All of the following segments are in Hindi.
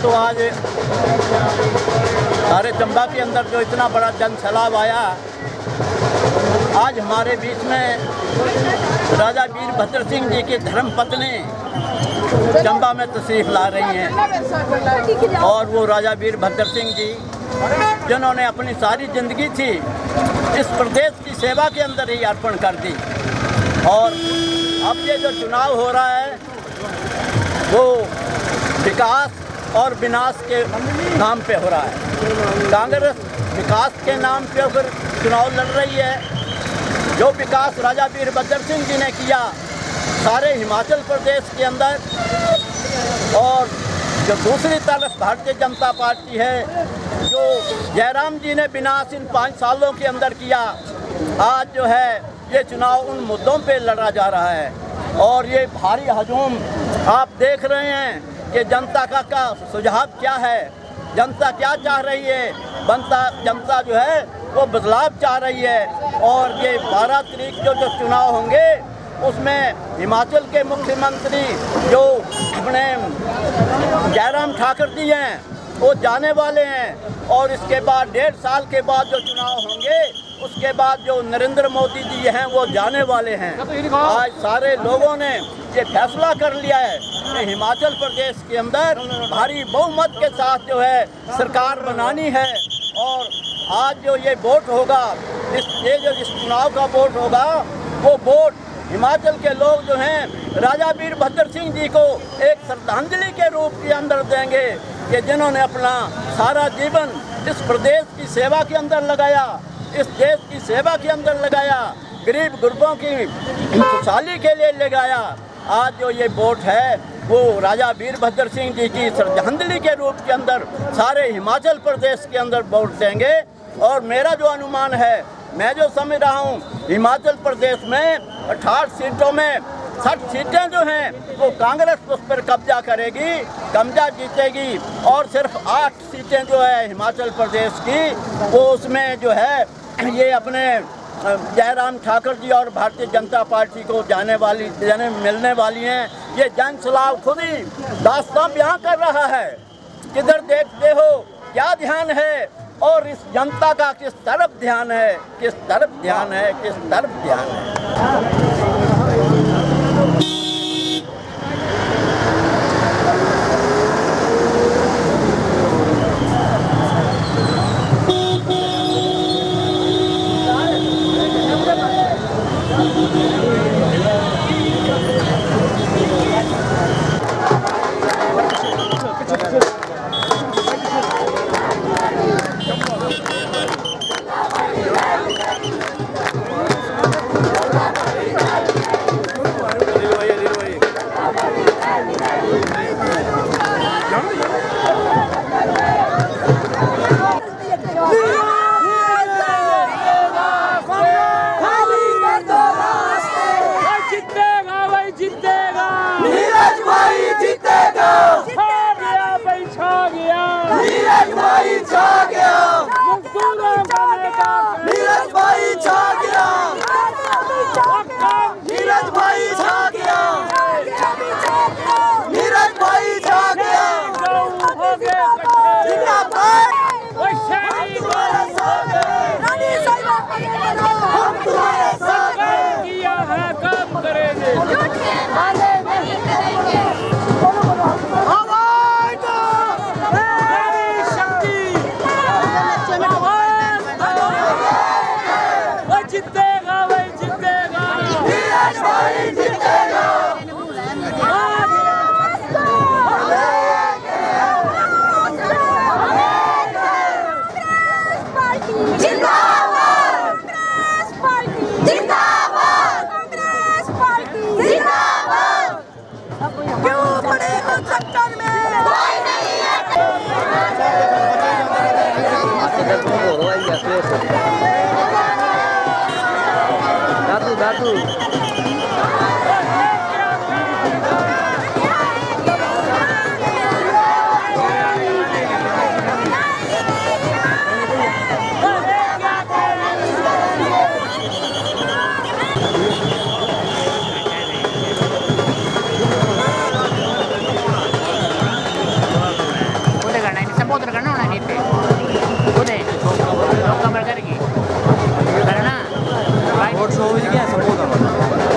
तो आज सारे चंबा के अंदर जो इतना बड़ा जन सैलाब आया, आज हमारे बीच में राजा वीरभद्र सिंह जी की धर्मपत्नी चंबा में तशरीफ ला रही हैं। और वो राजा वीरभद्र सिंह जी जिन्होंने अपनी सारी ज़िंदगी थी इस प्रदेश की सेवा के अंदर ही अर्पण कर दी। और अब ये जो चुनाव हो रहा है वो विकास और विनाश के नाम पे हो रहा है। कांग्रेस विकास के नाम पे फिर चुनाव लड़ रही है। जो विकास राजा वीरभद्र सिंह जी ने किया सारे हिमाचल प्रदेश के अंदर, और जो दूसरी तरफ भारतीय जनता पार्टी है जो जयराम जी ने विनाश इन 5 सालों के अंदर किया, आज जो है ये चुनाव उन मुद्दों पे लड़ा जा रहा है। और ये भारी हजूम आप देख रहे हैं कि जनता का सुझाव क्या है, जनता क्या चाह रही है। जनता जो है वो बदलाव चाह रही है। और ये 12 तारीख को जो चुनाव होंगे उसमें हिमाचल के मुख्यमंत्री जो अपने जयराम ठाकुर जी हैं वो जाने वाले हैं। और इसके बाद 1.5 साल के बाद जो चुनाव होंगे उसके बाद जो नरेंद्र मोदी जी हैं वो जाने वाले हैं। आज सारे लोगों ने ये फैसला कर लिया है कि हिमाचल प्रदेश के अंदर भारी बहुमत के साथ जो है सरकार बनानी है। और आज जो ये वोट होगा, इस चुनाव का वोट होगा, वो वोट हिमाचल के लोग जो हैं राजा वीरभद्र सिंह जी को एक श्रद्धांजलि के रूप के अंदर देंगे कि जिन्होंने अपना सारा जीवन इस प्रदेश की सेवा के अंदर लगाया, इस देश की सेवा के अंदर लगाया, गरीब गुरबों की खुशहाली के लिए लगाया। आज जो ये वोट है वो राजा वीरभद्र सिंह जी की श्रद्धांजलि के रूप के अंदर सारे हिमाचल प्रदेश के अंदर वोट देंगे। और मेरा जो अनुमान है मैं जो समझ रहा हूँ हिमाचल प्रदेश में 68 सीटों में 60 सीटें जो हैं वो कांग्रेस उस पर कब्जा करेगी, कब्जा जीतेगी और सिर्फ 8 सीटें जो है हिमाचल प्रदेश की वो उसमें जो है ये अपने जयराम ठाकुर जी और भारतीय जनता पार्टी को जाने मिलने वाली हैं। ये जन सलाह खुद ही दास्तां बयां कर रहा है। किधर देखते हो, क्या ध्यान है और इस जनता का किस तरफ ध्यान है, किस तरफ ध्यान है, किस तरफ ध्यान है। रोड शो हो गया सब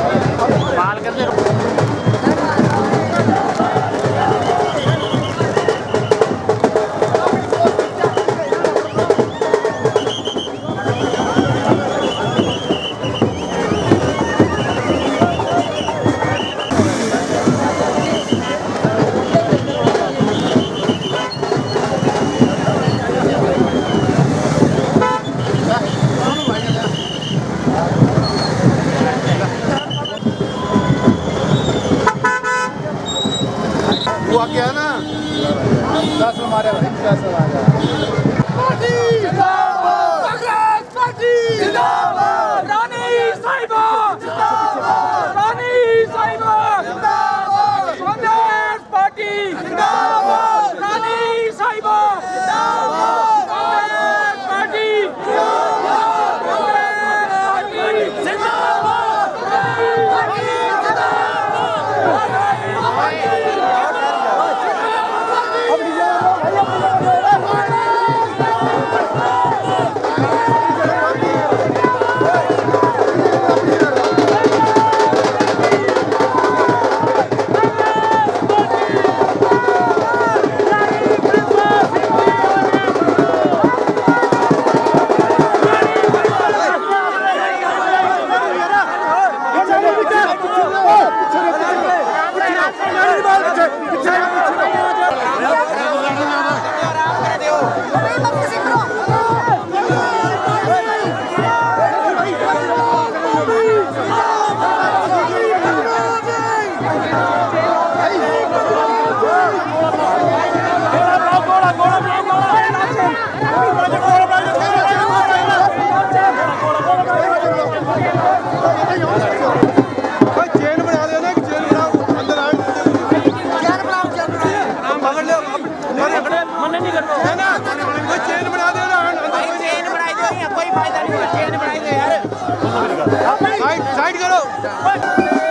कोई फायदा नहीं हुआ, चेन बनाई दो यार। साइड करो।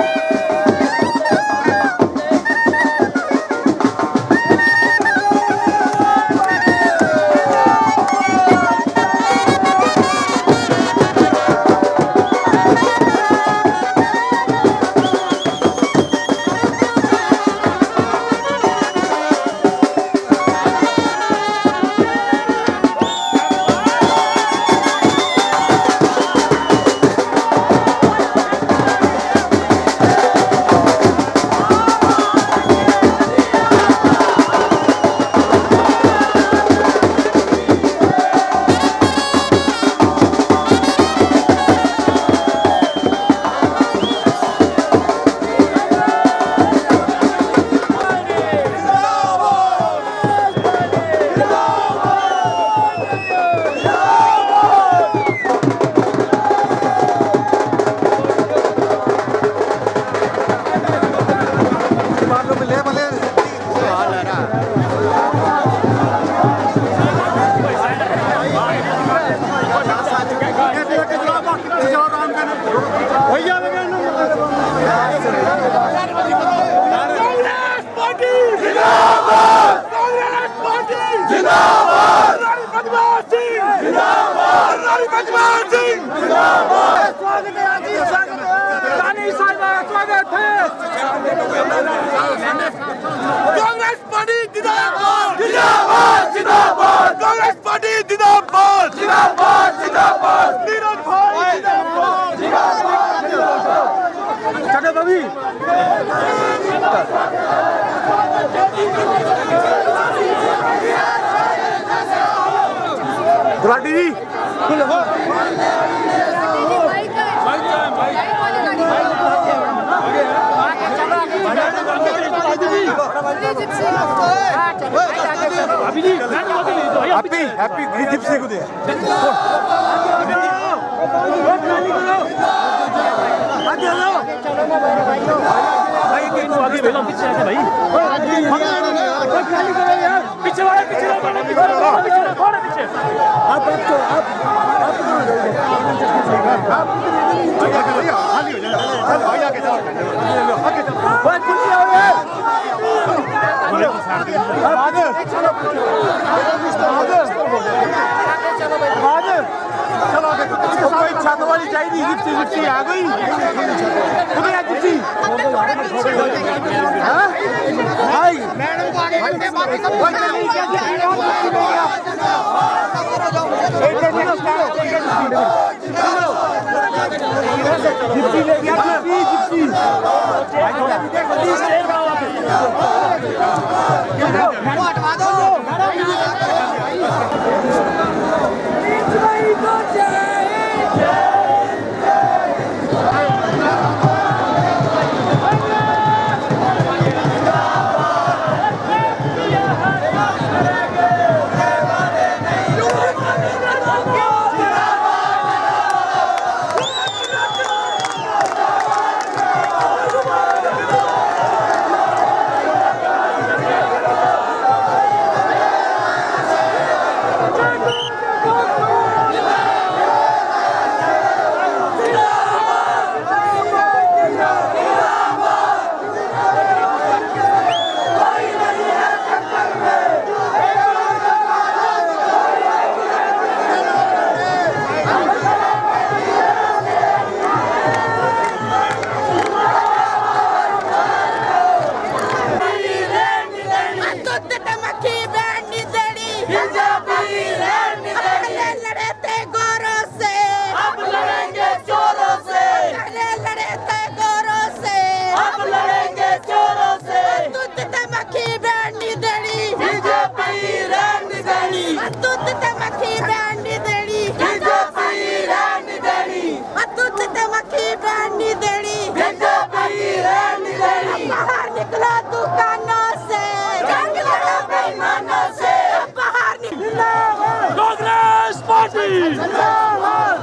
कांग्रेस पार्टी जिंदाबाद जिंदाबाद जिंदाबाद कांग्रेस पार्टी जिंदाबाद जिंदाबाद जिंदाबाद नीरज भाई जिंदाबाद जिंदाबाद चलो भाभी गुलाटी जी हैप्पी जिप्सी को दे आगे भेजो पीछे आके भाई पीछे वाला पीछे थोड़ा पीछे आप खाली हो जाए भाई आगे चलो भाई कुर्सी आओ यार कोई छत वाली चाहिए जिप्सी जिप्सी आ गई उधर आ जिप्सी भाई मैडम को आगे करके बाकी सब जिप्सी ले गया जिप्सी हटवा दो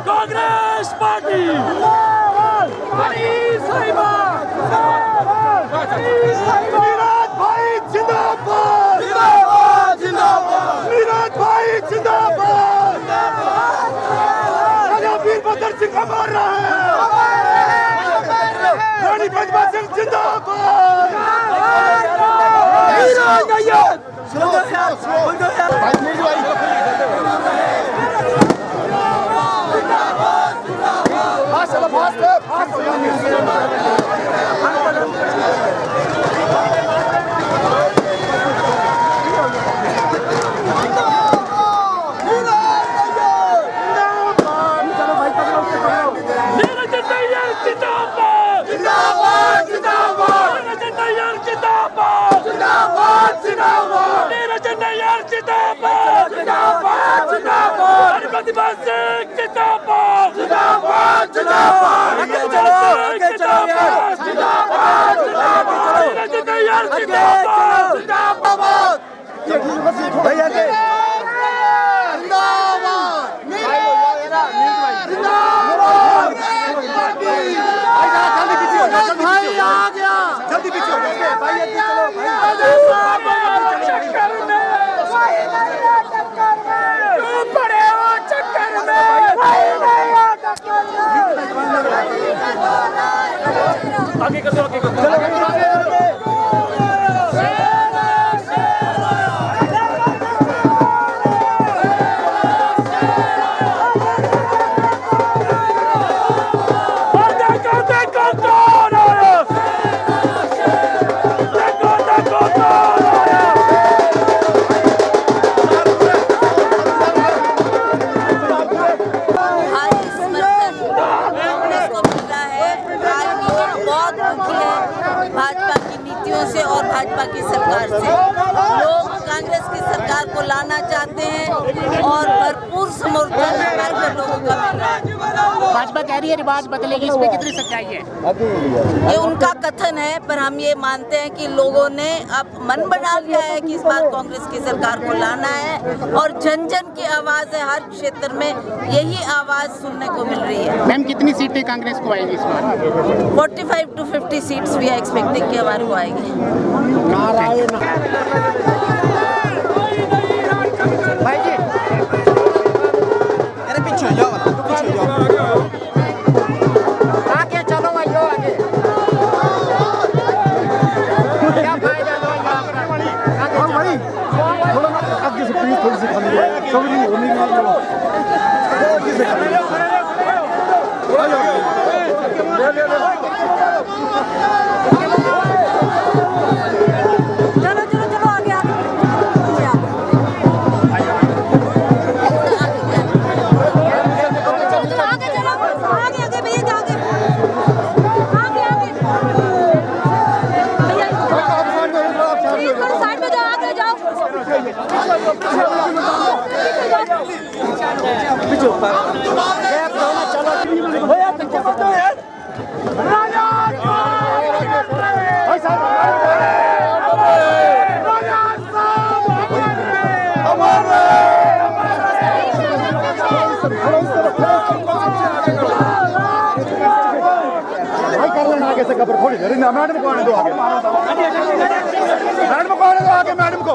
कांग्रेस पार्टी नीरज भाई जिंदाबाद जिंदाबाद जिंदाबाद नीरज भाई जिंदाबाद अमर रहे रानी पद्मा सिंह जिंदाबाद। आगे कर दो, आगे कर दो। भाजपा की नीतियों से और भाजपा की सरकार से लोग कांग्रेस की सरकार को लाना चाहते हैं और भरपूर समर्थन कार्यकर्ता लोगों का मिल रहा है। भाजपा कह रही है रिवाज बदलेगी, इसमें कितनी सच्चाई है? ये उनका कथन है, पर हम ये मानते हैं कि लोगों ने अब मन बना लिया है कि इस बार कांग्रेस की सरकार को लाना है और जन जन की आवाज़ है, हर क्षेत्र में यही आवाज़ सुनने को मिल रही है। मैम कितनी सीटें कांग्रेस को आएगी इस बार? 45 to 50 seats we are expecting कि हमारे को आएगी। भाई जी अरे पीछे हो जाओ, पीछे हो जाओ, आगे चलो भाई, आगे क्या फायदा भाई थोड़ा आगे से प्लीज, थोड़ी सी खाली सब नहीं होने आगे से आगे से कबर थोड़ी देर मैडम को आने दो, आगे मैडम को आने दो, आगे मैडम को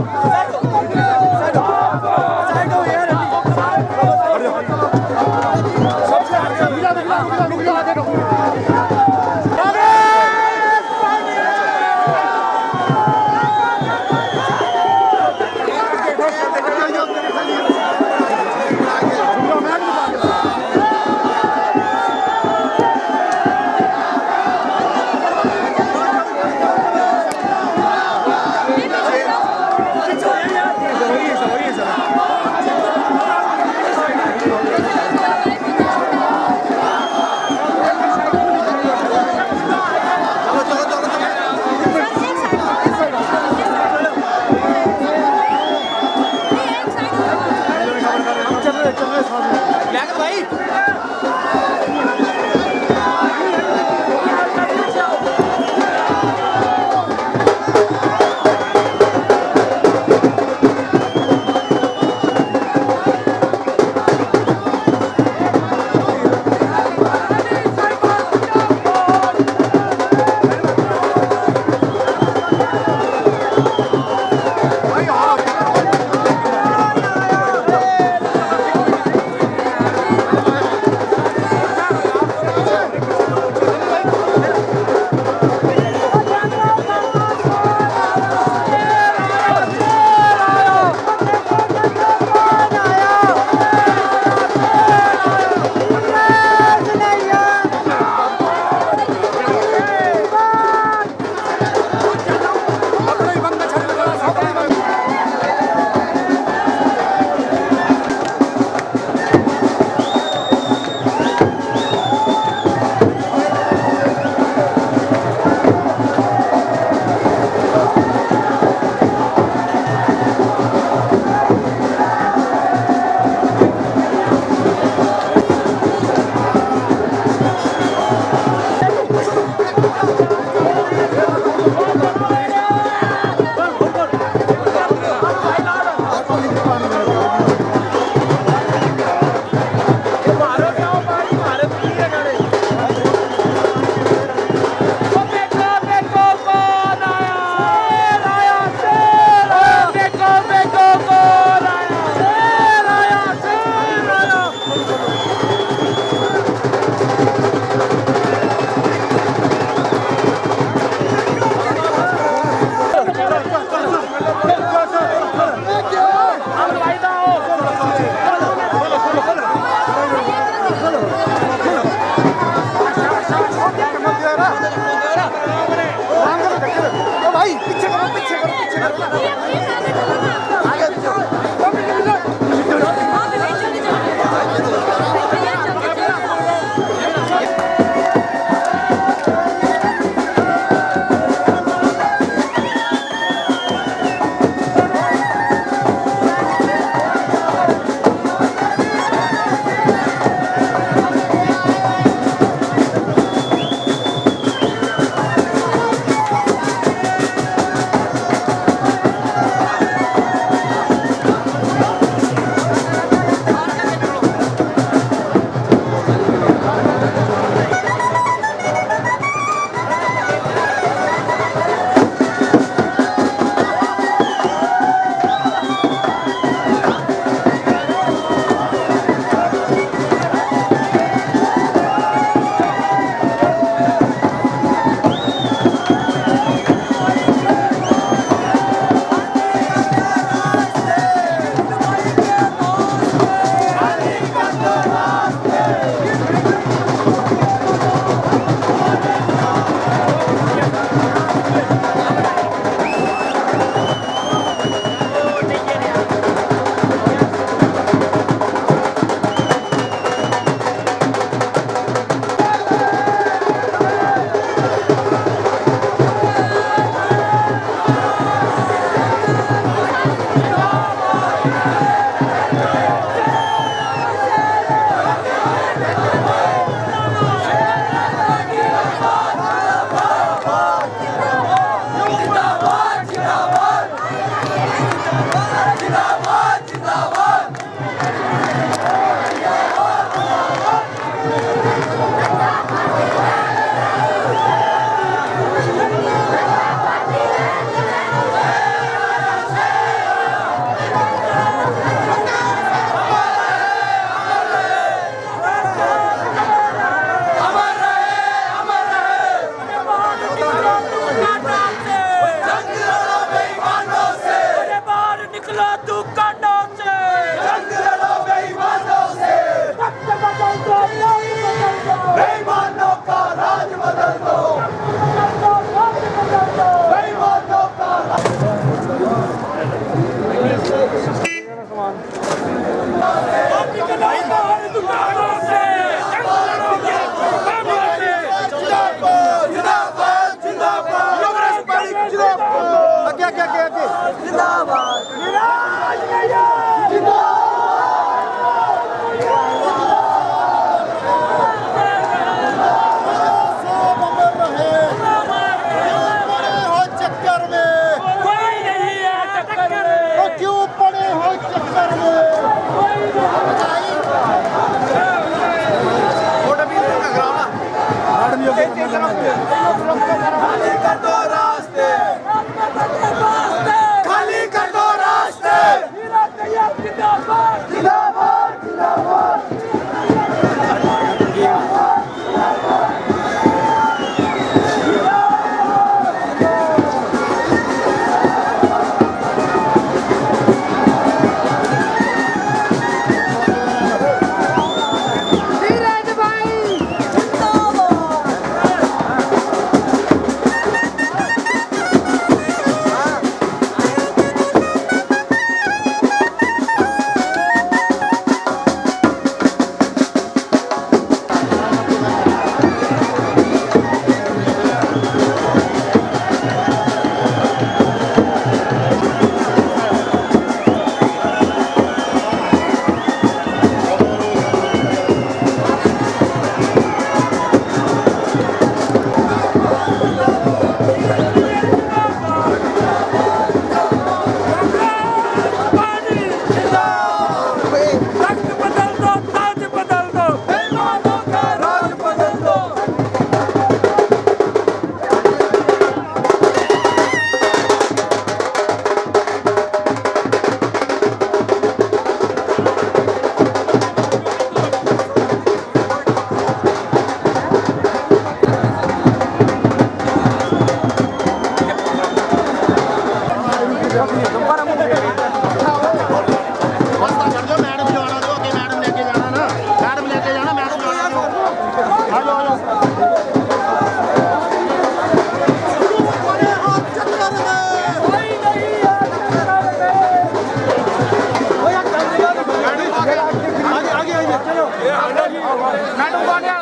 मैडम को आ गया,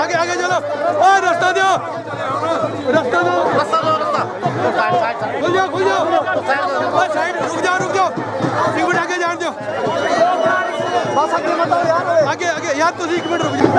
आगे आगे चलो, रास्ता दो, रास्ता दो, खुल जाओ, खुल जाओ, साइड रुक जाओ, रुक जाओ, एक मिनट आगे जान दो, बस आगे मत आओ यार, आगे आगे यार, तो 1 मिनट रुक जाओ।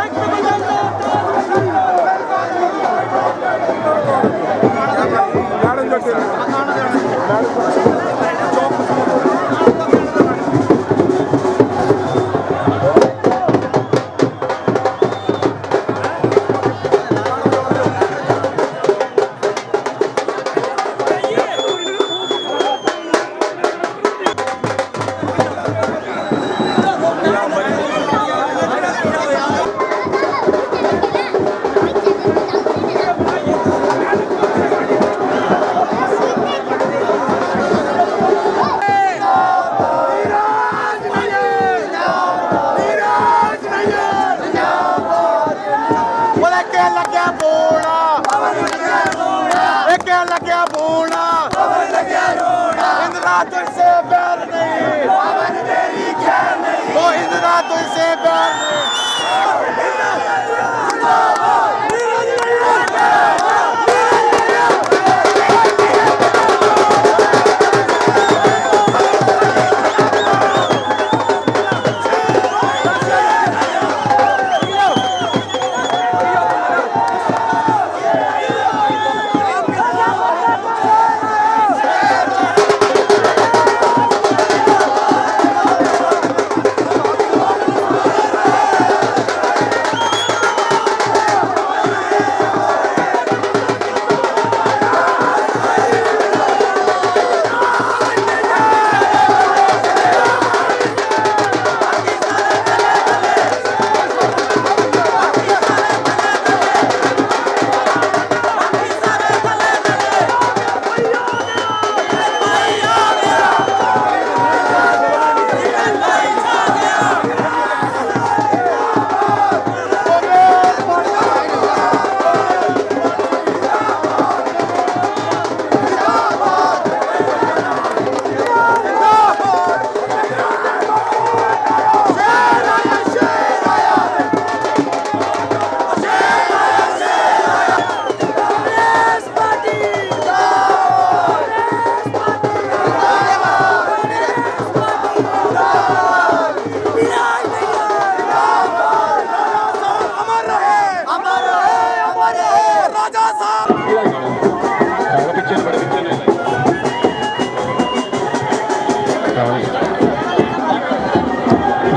तुझसे प्यार नहीं, वो इंदिरा तुझसे प्यार नहीं।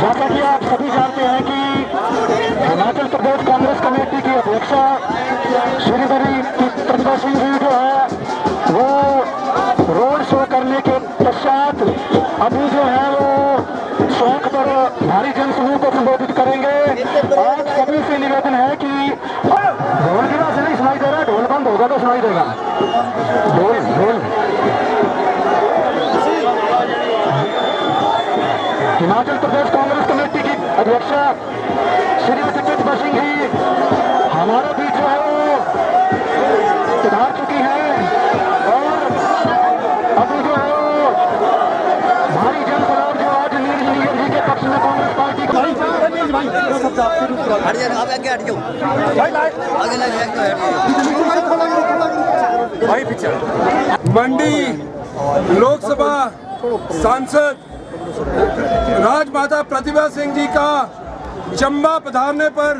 जैसा कि आप सभी जानते हैं कि हिमाचल प्रदेश कांग्रेस कमेटी की अध्यक्षा श्रीमती प्रतिभा सिंह जी जो है वो रोड शो करने के पश्चात अभी जो है वो चौक पर भारी जनसमूह को संबोधित करेंगे। और सभी से निवेदन है कि ढोल की से नहीं सुनाई दे रहा, ढोल बंद होगा तो सुनाई देगा। ढोल ढोल हिमाचल प्रदेश कांग्रेस कमेटी की अध्यक्षा श्रीमती प्रतिभा सिंह जी हमारे बीच जो है वो सुधार चुकी है और अभी जो है वो भारी जनसभा जो आज नीलगिरी जी के पक्ष में कांग्रेस पार्टी का मंडी लोकसभा सांसद राजमाता प्रतिभा सिंह जी का चंबा पधारने पर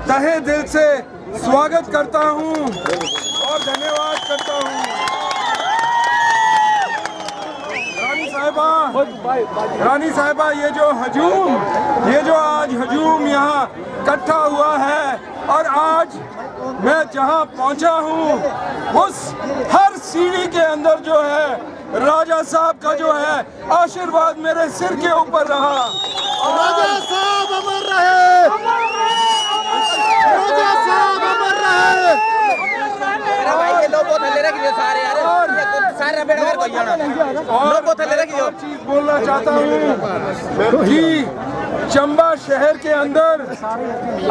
तहे दिल से स्वागत करता हूं और धन्यवाद करता हूं। रानी साहिबा ये जो आज हजूम यहाँ इकट्ठा हुआ है और आज मैं जहाँ पहुँचा हूँ उस हर सीढ़ी के अंदर जो है राजा साहब का जो है आशीर्वाद मेरे सिर के ऊपर रहा। राजा साहब अमर रहे, राजा साहब अमर रहे। और चीज बोलना चाहता हूँ कि चंबा शहर के अंदर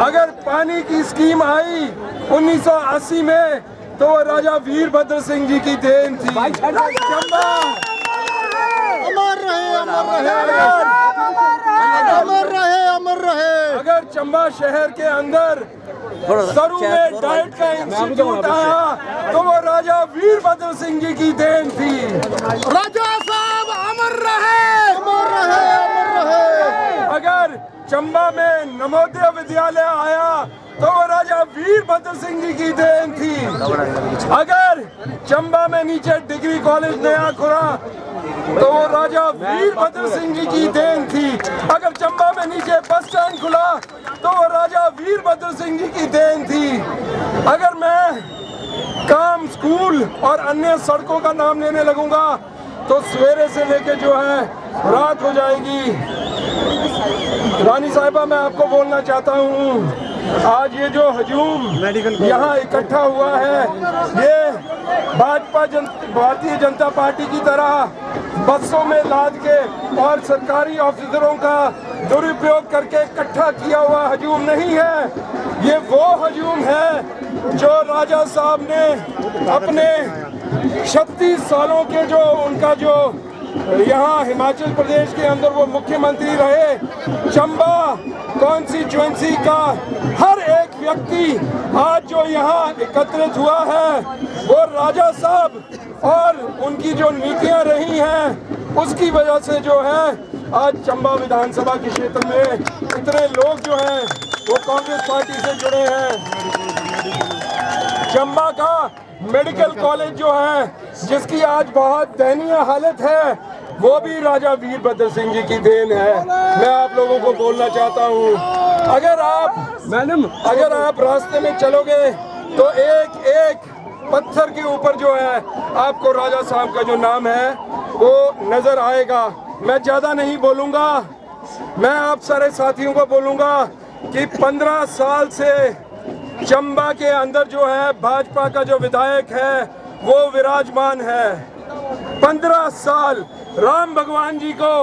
अगर पानी की स्कीम आई 1980 में तो राजा वीरभद्र सिंह जी की देन थी। चंबा अमर अमर रहे। अगर चंबा शहर के अंदर सरू में डाइट का इंस्टीट्यूट आया तो वो राजा वीरभद्र सिंह जी की देन थी। राजा साहब अमर रहे, अमर रहे, अमर रहे। अगर चंबा में नवोदय विद्यालय आया तो वो राजा वीरभद्र सिंह जी की देन थी। अगर चंबा में नीचे डिग्री कॉलेज नया खुला तो वो राजा वीरभद्र सिंह जी की देन थी। अगर चंबा में नीचे बस स्टैंड खुला तो वो राजा वीरभद्र सिंह जी की देन थी। अगर मैं काम, स्कूल और अन्य सड़कों का नाम लेने लगूंगा तो सवेरे से लेके जो है रात हो जाएगी। रानी साहिबा, मैं आपको बोलना चाहता हूँ, आज ये जो हजूम यहाँ इकट्ठा हुआ है, ये भारतीय जनता पार्टी की तरह बसों में लाद के और सरकारी ऑफिसरों का दुरुपयोग करके इकट्ठा किया हुआ हजूम नहीं है। ये वो हजूम है जो राजा साहब ने अपने 36 सालों के जो उनका जो यहाँ हिमाचल प्रदेश के अंदर वो मुख्यमंत्री रहे, चंबा कॉन्स्टिट्यूएंसी का हर एक व्यक्ति आज जो यहाँ एकत्रित हुआ है वो राजा साहब और उनकी जो नीतियाँ रही हैं उसकी वजह से जो है आज चंबा विधानसभा के क्षेत्र में इतने लोग जो हैं वो कांग्रेस पार्टी से जुड़े हैं। चंबा का मेडिकल कॉलेज जो है जिसकी आज बहुत दयनीय हालत है वो भी राजा वीरभद्र सिंह जी की देन है। मैं आप लोगों को बोलना चाहता हूँ, अगर आप रास्ते में चलोगे तो एक एक पत्थर के ऊपर जो है आपको राजा साहब का जो नाम है वो नजर आएगा। मैं ज्यादा नहीं बोलूँगा, मैं आप सारे साथियों को बोलूँगा कि 15 साल से चंबा के अंदर जो है भाजपा का जो विधायक है वो विराजमान है। 15 साल राम भगवान जी को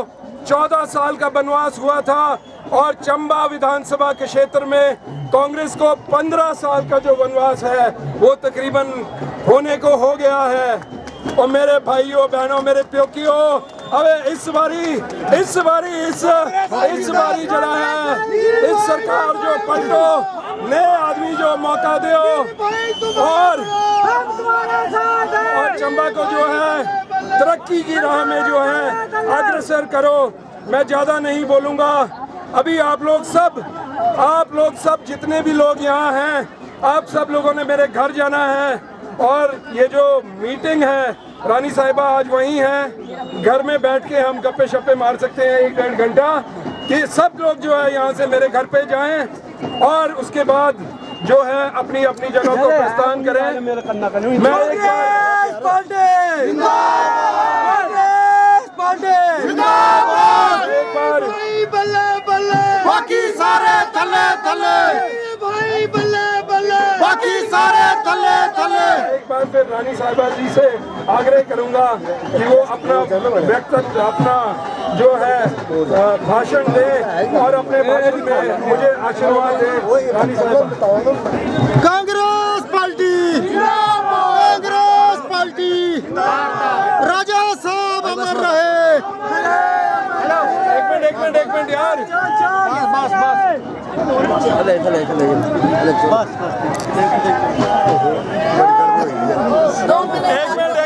14 साल का वनवास हुआ था और चंबा विधानसभा के क्षेत्र में कांग्रेस को 15 साल का जो वनवास है वो तकरीबन होने को हो गया है। और मेरे भाइयों बहनों, मेरे प्योकियों, अबे इस बारी जरा है इस सरकार जो पलटो, नए आदमी जो मौका दो और चंबा को जो है तरक्की की राह में जो है अग्रसर करो। मैं ज्यादा नहीं बोलूँगा। अभी आप लोग सब जितने भी लोग यहाँ हैं, आप सब लोगों ने मेरे घर जाना है और ये जो मीटिंग है रानी साहिबा आज वहीं है, घर में बैठ के हम गप्पे शप्पे मार सकते हैं 1-1.5 घंटा, कि सब लोग जो है यहाँ से मेरे घर पे जाएं और उसके बाद जो है अपनी अपनी जगह को प्रस्थान करें। मैं एक बार बाकी सारे थले बाकी सारे थले एक बार फिर रानी साहिबा जी से आग्रह करूंगा कि वो अपना व्यक्तित्व, अपना जो है भाषण दे और अपने भाषण में मुझे आशीर्वाद दे। रानी साहिबा। कांग्रेस पार्टी राजा साहब अमर रहे। एक मिनट यार, एक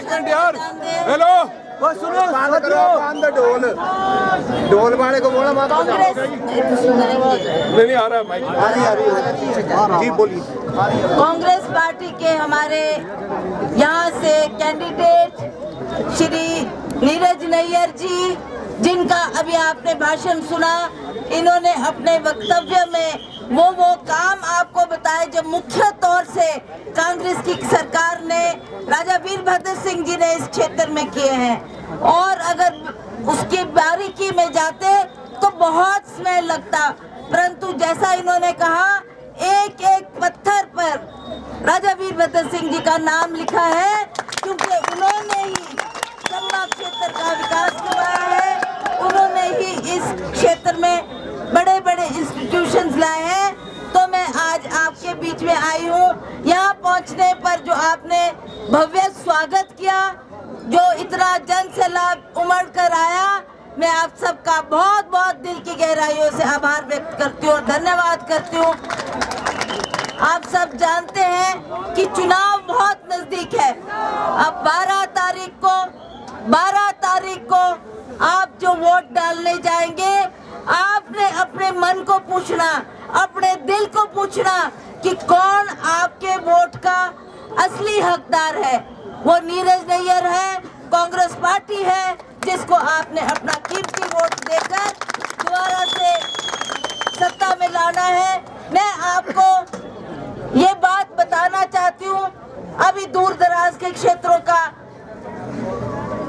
मिनट यार, हेलो ढोल वाले को बोला नहीं आ रहा माइक। जी बोलिए। कांग्रेस पार्टी के हमारे यहाँ से कैंडिडेट श्री नीरज नैयर जी, जिनका अभी आपने भाषण सुना, इन्होंने अपने वक्तव्य में वो काम आपको बताए जो मुख्य तौर से कांग्रेस की सरकार ने, राजा वीरभद्र सिंह जी ने इस क्षेत्र में किए हैं। और अगर उसकी बारीकी में जाते तो बहुत समय लगता, परंतु जैसा इन्होंने कहा एक एक पत्थर पर राजा वीरभद्र सिंह जी का नाम लिखा है, क्योंकि उन्होंने ही चंबा क्षेत्र का विकास करवाया है, उन्होंने ही इस क्षेत्र में बड़े बड़े इंस्टीट्यूशंस लाए हैं। तो मैं आज आपके बीच में आई हूँ। यहाँ पहुँचने पर जो आपने भव्य स्वागत किया, जो इतना जन सैलाब उमड़ कर आया, मैं आप सबका बहुत बहुत दिल की गहराइयों से आभार व्यक्त करती हूँ और धन्यवाद करती हूँ। आप सब जानते हैं कि चुनाव बहुत नजदीक है। अब 12 तारीख को आप जो वोट डालने जाएंगे, आपने अपने मन को पूछना, अपने दिल को पूछना कि कौन आपके वोट का असली हकदार है। वो नीरज नैयर है, कांग्रेस पार्टी है, जिसको आपने अपना कीमती वोट देकर दोबारा से सत्ता में लाना है। मैं आपको ये बात बताना चाहती हूँ, अभी दूर दराज के क्षेत्रों का,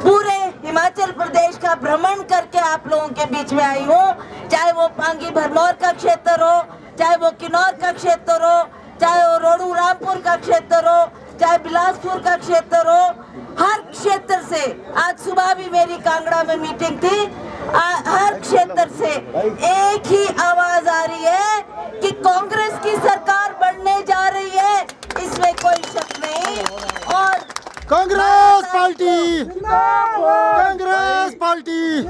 पूरे हिमाचल प्रदेश का भ्रमण करके आप लोगों के बीच में आई हूँ। चाहे वो पांगी भरमौर का क्षेत्र हो, चाहे वो किन्नौर का क्षेत्र हो, चाहे वो रोडू रामपुर का क्षेत्र हो, चाहे बिलासपुर का क्षेत्र हो, हर क्षेत्र से, आज सुबह भी मेरी कांगड़ा में मीटिंग थी, हर क्षेत्र से एक ही आवाज आ रही है कि कांग्रेस की सरकार बनने जा रही है, इसमें कोई शक नहीं। और कांग्रेस पार्टी, कांग्रेस पार्टी।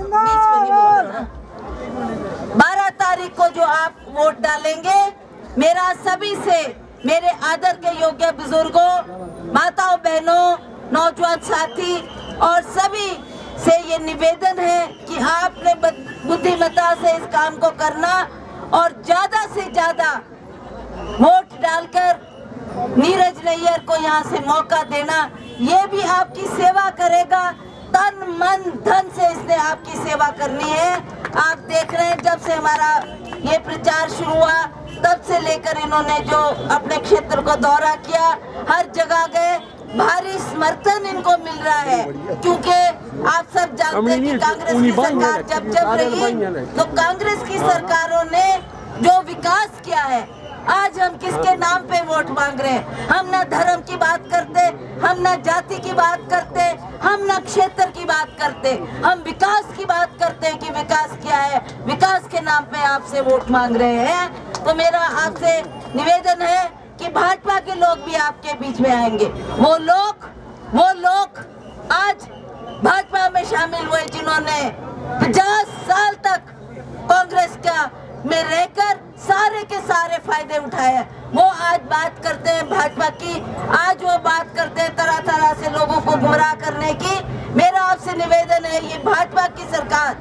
12 तारीख को जो आप वोट डालेंगे, मेरा सभी से, मेरे आदर के योग्य बुजुर्गों, माताओं, बहनों, नौजवान साथी और सभी से ये निवेदन है कि आपने बुद्धिमत्ता से इस काम को करना और ज्यादा से ज्यादा वोट डालकर नीरज नैयर को यहाँ से मौका देना। ये भी आपकी सेवा करेगा, तन मन धन से इसने आपकी सेवा करनी है। आप देख रहे हैं, जब से हमारा ये प्रचार शुरू हुआ तब से लेकर इन्होंने जो अपने क्षेत्र को दौरा किया, हर जगह गए, भारी समर्थन इनको मिल रहा है। क्योंकि आप सब जानते हैं कि कांग्रेस की सरकार जब रही, तो कांग्रेस की सरकारों ने जो विकास किया है, आज हम किसके नाम पे वोट मांग रहे हैं? हम ना धर्म की बात करते, हम ना जाति की बात करते, हम ना क्षेत्र की बात करते, हम विकास की बात करते हैं कि विकास क्या है। विकास के नाम पे आपसे वोट मांग रहे हैं। तो मेरा आपसे निवेदन है कि भाजपा के लोग भी आपके बीच में आएंगे। वो लोग आज भाजपा में शामिल हुए जिन्होंने 50 साल तक कांग्रेस का में रहकर सारे के सारे फायदे उठाए, वो आज बात करते हैं भाजपा की, आज वो बात करते हैं तरह तरह से लोगों को गुमराह करने की। मेरा आपसे निवेदन है, ये भाजपा की सरकार,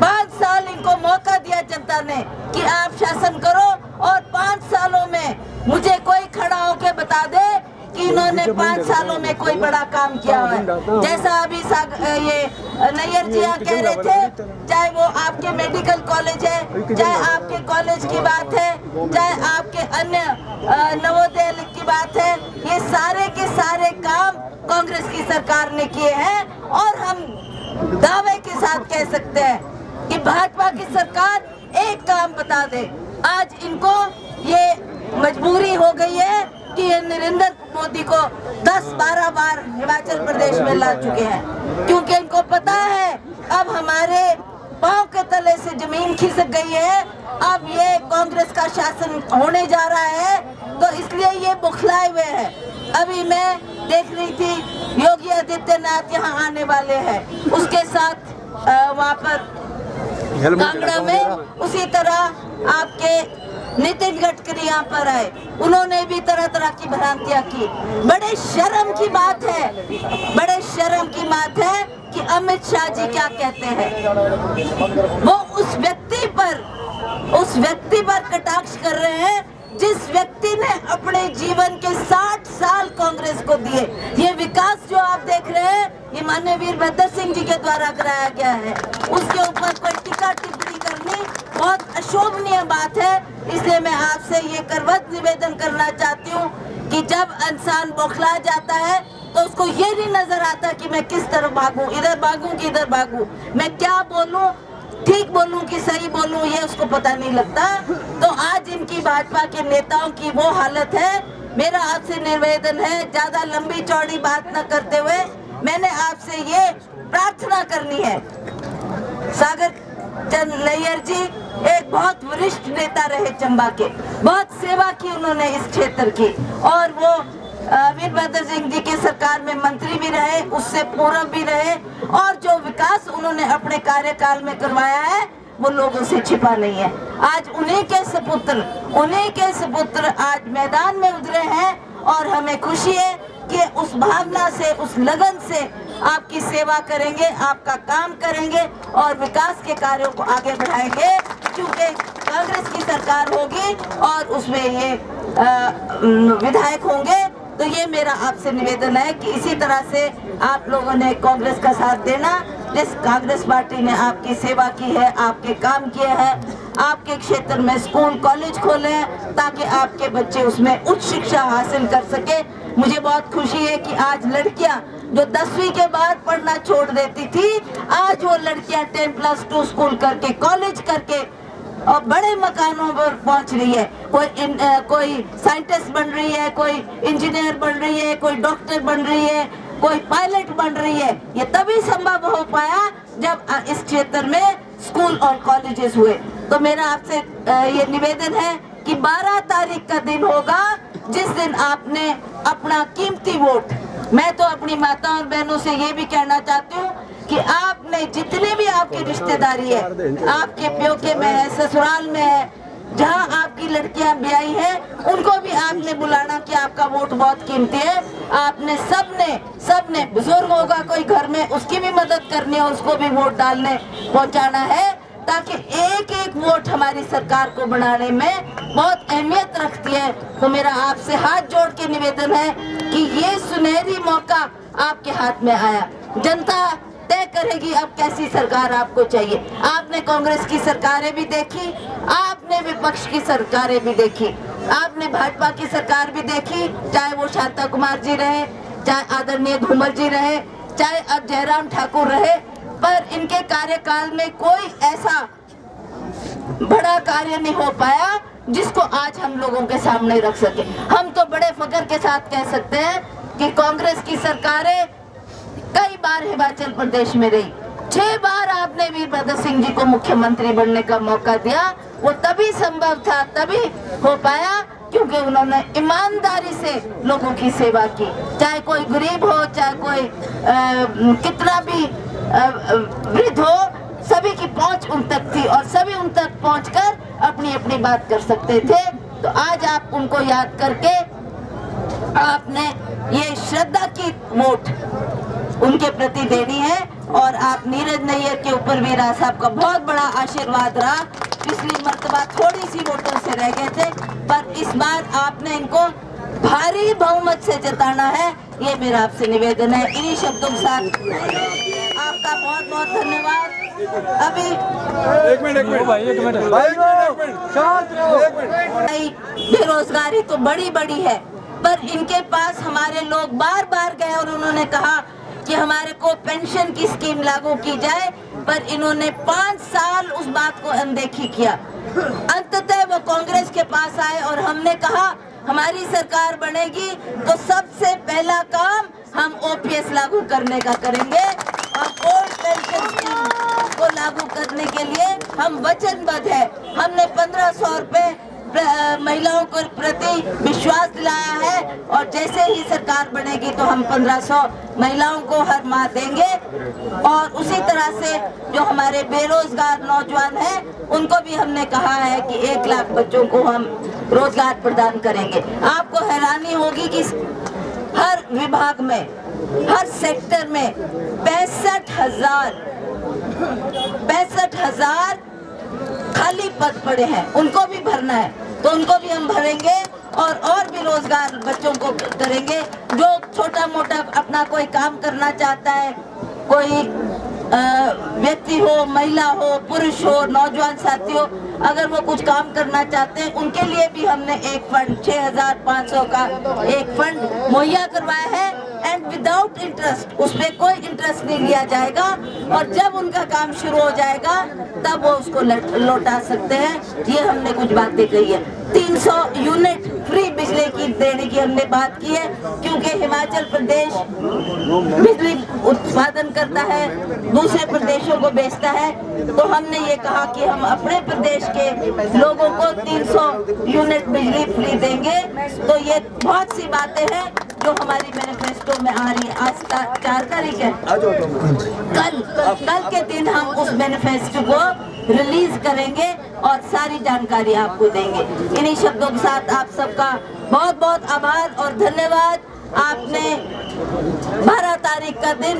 5 साल इनको मौका दिया जनता ने कि आप शासन करो, और 5 सालों में मुझे कोई खड़ा होके बता दे कि इन्होंने 5 सालों में कोई बड़ा काम किया है। जैसा अभी ये नैयर जी कह रहे थे, चाहे वो आपके मेडिकल कॉलेज है, चाहे आपके कॉलेज की बात है, चाहे आपके अन्य नवोदय की बात है, ये सारे के सारे काम कांग्रेस की सरकार ने किए हैं। और हम दावे के साथ कह सकते हैं कि भाजपा की सरकार एक काम बता दे, आज इनको ये मजबूरी हो गई है कि ये नरेंद्र मोदी को 10-12 बार हिमाचल प्रदेश में ला चुके हैं, क्योंकि इनको पता है अब हमारे पांव के तले से जमीन खिसक गई है, अब ये कांग्रेस का शासन होने जा रहा है, तो इसलिए ये बुखलाए हुए हैं। अभी मैं देख रही थी योगी आदित्यनाथ यहाँ आने वाले हैं, उसके साथ वहाँ पर कांगड़ा में उसी तरह आपके नितिन गडकरी यहाँ पर आए, उन्होंने भी तरह तरह की भ्रांतियां की। बड़े शर्म की बात है, बड़े शर्म की बात है कि अमित शाह जी क्या कहते हैं। वो उस व्यक्ति पर कटाक्ष कर रहे हैं जिस व्यक्ति ने अपने जीवन के 60 साल कांग्रेस को दिए। ये विकास जो आप देख रहे हैं, ये माननीय वीरभद्र सिंह जी के द्वारा कराया गया है, उसके ऊपर कोई टिक्का टिप्पणी करनी बहुत अशोभनीय बात है। इसलिए मैं आपसे ये करवत निवेदन करना चाहती हूँ कि जब इंसान बौखला जाता है तो उसको ये नहीं नजर आता कि मैं किस तरफ भागूं, इधर भागूं कि इधर भागूं, मैं क्या बोलूं, ठीक बोलूं कि सही बोलूं, ये उसको पता नहीं लगता। तो आज इनकी भाजपा के नेताओं की वो हालत है। मेरा आपसे निवेदन है, ज्यादा लंबी चौड़ी बात न करते हुए मैंने आपसे ये प्रार्थना करनी है। सागर चंद नैयर जी एक बहुत वरिष्ठ नेता रहे चंबा के, बहुत सेवा की उन्होंने इस क्षेत्र की, और वो वीरभद्र सिंह जी के सरकार में मंत्री भी रहे, उससे पूर्व भी रहे, और जो विकास उन्होंने अपने कार्यकाल में करवाया है वो लोगों से छिपा नहीं है। आज उन्हीं के सपुत्र आज मैदान में उतरे हैं और हमें खुशी है कि उस भावना से, उस लगन से आपकी सेवा करेंगे, आपका काम करेंगे और विकास के कार्यों को आगे बढ़ाएंगे, क्योंकि कांग्रेस की सरकार होगी और उसमें ये विधायक होंगे। तो ये मेरा आपसे निवेदन है कि इसी तरह से आप लोगों ने कांग्रेस का साथ देना। जिस कांग्रेस पार्टी ने आपकी सेवा की है, आपके काम किए हैं, आपके क्षेत्र में स्कूल कॉलेज खोले हैं ताकि आपके बच्चे उसमें उच्च शिक्षा हासिल कर सके। मुझे बहुत खुशी है कि आज लड़कियां जो 10वीं के बाद पढ़ना छोड़ देती थी, आज वो लड़कियां 10+2 स्कूल करके, कॉलेज करके और बड़े मकानों पर पहुंच रही है। कोई साइंटिस्ट बन रही है, कोई इंजीनियर बन रही है, कोई डॉक्टर बन रही है, कोई पायलट बन रही है। ये तभी संभव हो पाया जब इस क्षेत्र में स्कूल और कॉलेजेस हुए। तो मेरा आपसे ये निवेदन है कि 12 तारीख का दिन होगा जिस दिन आपने अपना कीमती वोट, मैं तो अपनी माताओं और बहनों से ये भी कहना चाहती हूँ कि आपने जितनी भी आपकी रिश्तेदारी है, आपके प्योके में है, ससुराल में है, जहाँ आपकी लड़कियां ब्याही हैं, उनको भी आपने बुलाना कि आपका वोट बहुत कीमती है। आपने सबने बुजुर्ग होगा कोई घर में, उसकी भी मदद करनी है, उसको भी वोट डालने पहुंचाना है, ताकि एक एक वोट हमारी सरकार को बनाने में बहुत अहमियत रखती है। तो मेरा आपसे हाथ जोड़ के निवेदन है कि ये सुनहरी मौका आपके हाथ में आया। जनता तय करेगी अब कैसी सरकार आपको चाहिए। आपने कांग्रेस की सरकारें भी देखी, आपने विपक्ष की सरकारें भी देखी, आपने भाजपा की सरकार भी देखी, चाहे वो शांता कुमार जी रहे, चाहे आदरणीय धूमल जी रहे, चाहे अब जयराम ठाकुर रहे, पर इनके कार्यकाल में कोई ऐसा बड़ा कार्य नहीं हो पाया जिसको आज हम लोगों के सामने रख सके। हम तो बड़े फख्र के साथ कह सकते हैं कि कांग्रेस की सरकारें कई बार हिमाचल प्रदेश में रही। 6 बार आपने वीरभद्र सिंह जी को मुख्यमंत्री बनने का मौका दिया। वो तभी संभव था, तभी हो पाया क्योंकि उन्होंने ईमानदारी से लोगों की सेवा की। चाहे कोई गरीब हो, चाहे कोई कितना भी वृद्ध हो, सभी की पहुंच उन तक थी और सभी उन तक पहुंचकर अपनी अपनी बात कर सकते थे। तो आज आप उनको याद करके आपने ये श्रद्धा की वोट उनके प्रति देनी है। और आप नीरज नैयर के ऊपर भी राज साहब का बहुत बड़ा आशीर्वाद रहा। पिछली मर्तबा थोड़ी सी वोटों से रह गए थे, पर इस बार आपने इनको भारी बहुमत से जिताना है। ये मेरा आपसे निवेदन है। इन्हीं शब्दों के साथ आपका बहुत बहुत धन्यवाद। अभी एक मिनट बेरोजगारी तो बड़ी है, पर इनके पास हमारे लोग बार बार गए और उन्होंने कहा कि हमारे को पेंशन की स्कीम लागू की जाए, पर इन्होंने 5 साल उस बात को अनदेखी किया। अंततः वो कांग्रेस के पास आए और हमने कहा हमारी सरकार बनेगी तो सबसे पहला काम हम ओपीएस लागू करने का करेंगे और ओल्ड पेंशन स्कीम को लागू करने के लिए हम वचनबद्ध है। हमने 1500 रुपए महिलाओं को प्रति विश्वास दिलाया है और जैसे ही सरकार बनेगी तो हम 1500 महिलाओं को हर माह देंगे। और उसी तरह से जो हमारे बेरोजगार नौजवान हैं उनको भी हमने कहा है कि 1 लाख बच्चों को हम रोजगार प्रदान करेंगे। आपको हैरानी होगी कि हर विभाग में, हर सेक्टर में 65,000 खाली पद पड़े हैं, उनको भी भरना है। तो उनको भी हम भरेंगे और भी रोजगार बच्चों को करेंगे। जो छोटा मोटा अपना कोई काम करना चाहता है, कोई व्यक्ति हो, महिला हो, पुरुष हो, नौजवान साथी हो, अगर वो कुछ काम करना चाहते हैं उनके लिए भी हमने एक फंड 6500 का एक फंड मुहैया करवाया है एंड विदाउट इंटरेस्ट, उसमें कोई इंटरेस्ट नहीं लिया जाएगा और जब उनका काम शुरू हो जाएगा तब वो उसको लौटा सकते हैं। ये हमने कुछ बातें कही है। 300 यूनिट फ्री बिजली की देने की हमने बात की है, क्योंकि हिमाचल प्रदेश बिजली उत्पादन करता है, दूसरे प्रदेशों को बेचता है। तो हमने ये कहा कि हम अपने प्रदेश के लोगों को 300 यूनिट बिजली फ्री देंगे। तो ये बहुत सी बातें हैं जो जो हमारी मैनिफेस्टो में आ रही है, आज 4 तारीख है, कल के दिन हम उस मैनिफेस्टो को रिलीज करेंगे और सारी जानकारी आपको देंगे। इन्हीं शब्दों के साथ आप सबका बहुत बहुत आभार और धन्यवाद। आपने 12 तारीख का दिन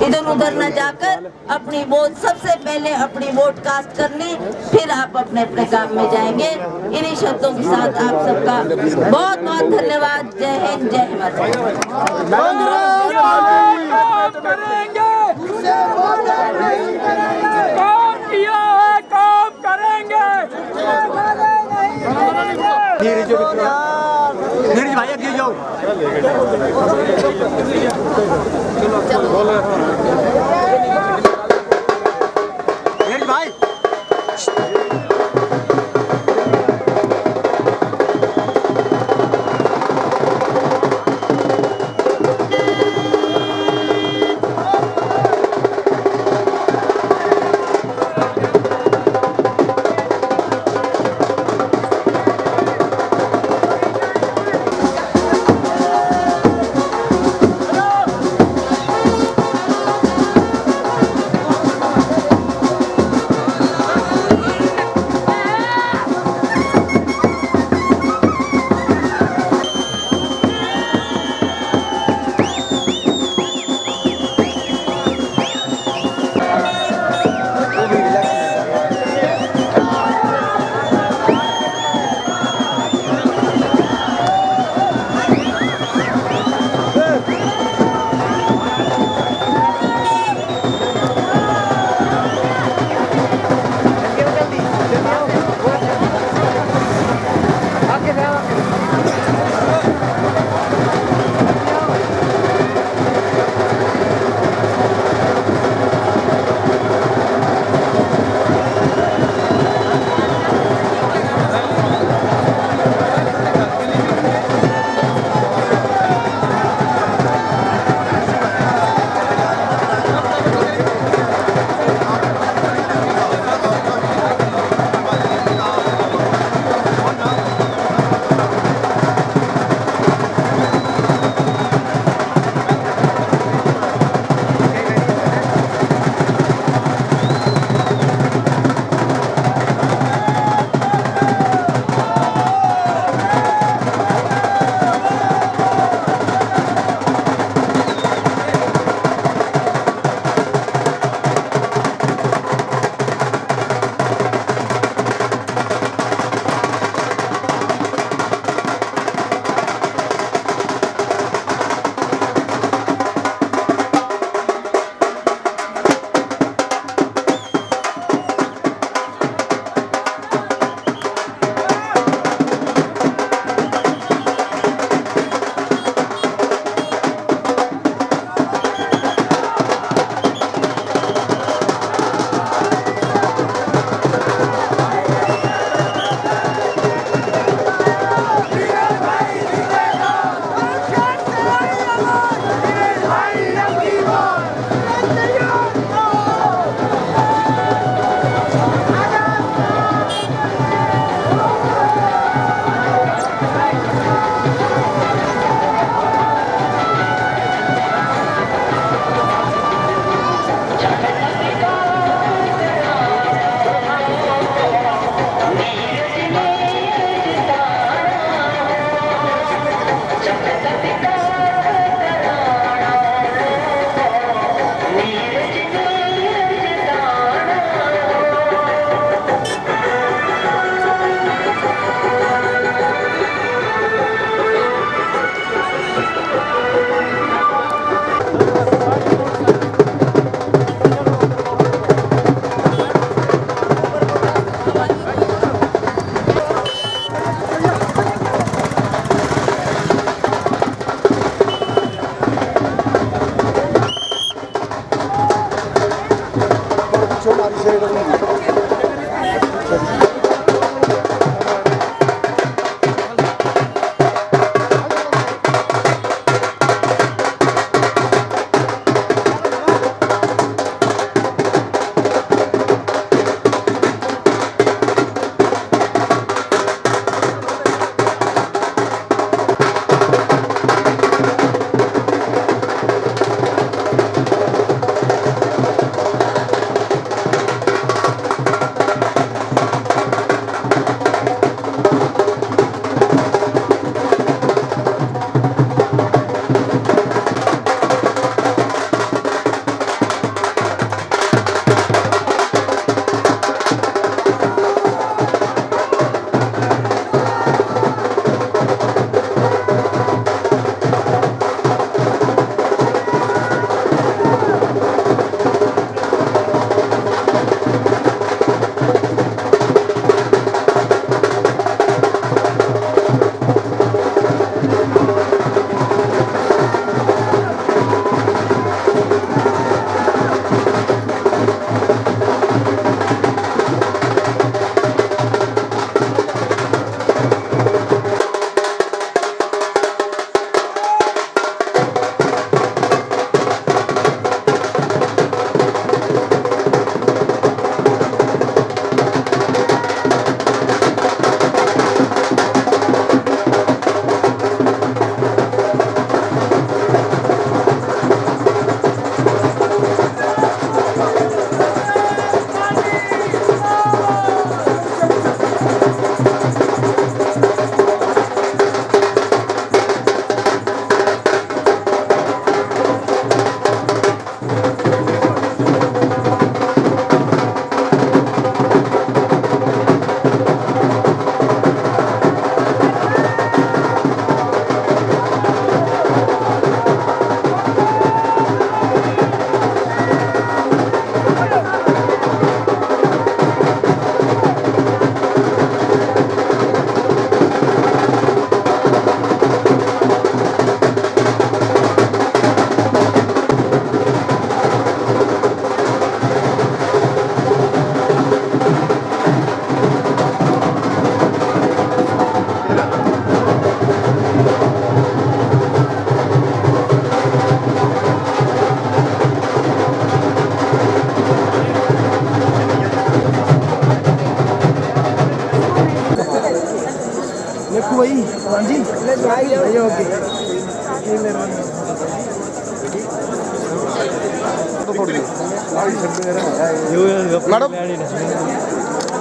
इधर उधर न जाकर अपनी वोट, सबसे पहले अपनी वोट कास्ट करनी, फिर आप अपने अपने काम में जाएंगे। इन्हीं शब्दों के साथ आप सबका बहुत बहुत धन्यवाद। जय हिंद, जय हिमाचल। नीरज भाई आगे जाओ। नीरज भाई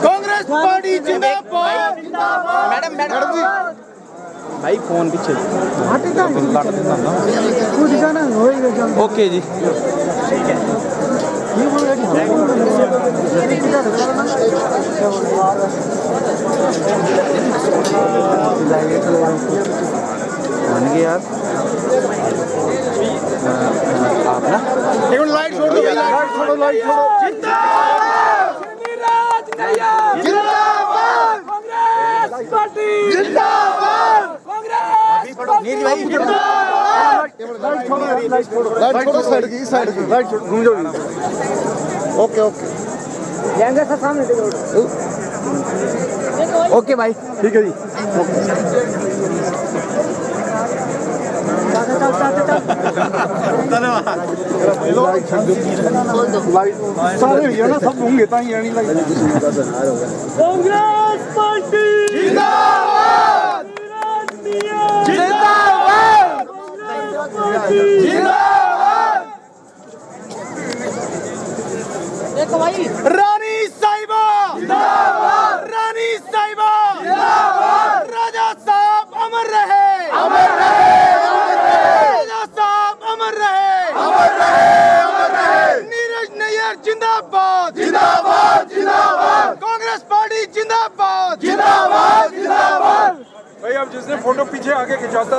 कांग्रेस पार्टी जिंदाबाद। मैडम मैडम जी भाई फोन पीछे ओके जी यार आप ना लाइट छोड़ दो, लाइट छोड़ो, लाइट छोड़ो। जिंदाबाद कांग्रेस पार्टी, जिंदाबाद कांग्रेस नीर भाई लाइट छोड़ो, लाइट छोड़ो, साइड की लाइट छोड़ो, घूम जाओ। ओके ओके जाएंगे सर सामने ओके भाई ठीक है जी। सारे भैया ना सब होंगे ताई यानी कांग्रेस पार्टी जिंदाबाद, जिंदाबाद, जिंदाबाद। देखो भाई रानी साहिबा जिंदाबाद, रानी साहिबा जिंदाबाद, राजा साहब अमर रहे, अमर रहे, अमर रहे, राजा साहब अमर रहे, अमर रहे, अमर रहे। नीरज नैयर जिंदाबाद, जिंदाबाद, जिंदाबाद, कांग्रेस पार्टी जिंदाबाद, जिंदाबाद, जिंदाबाद। भाई अब जिसने फोटो पीछे आगे खिंचाता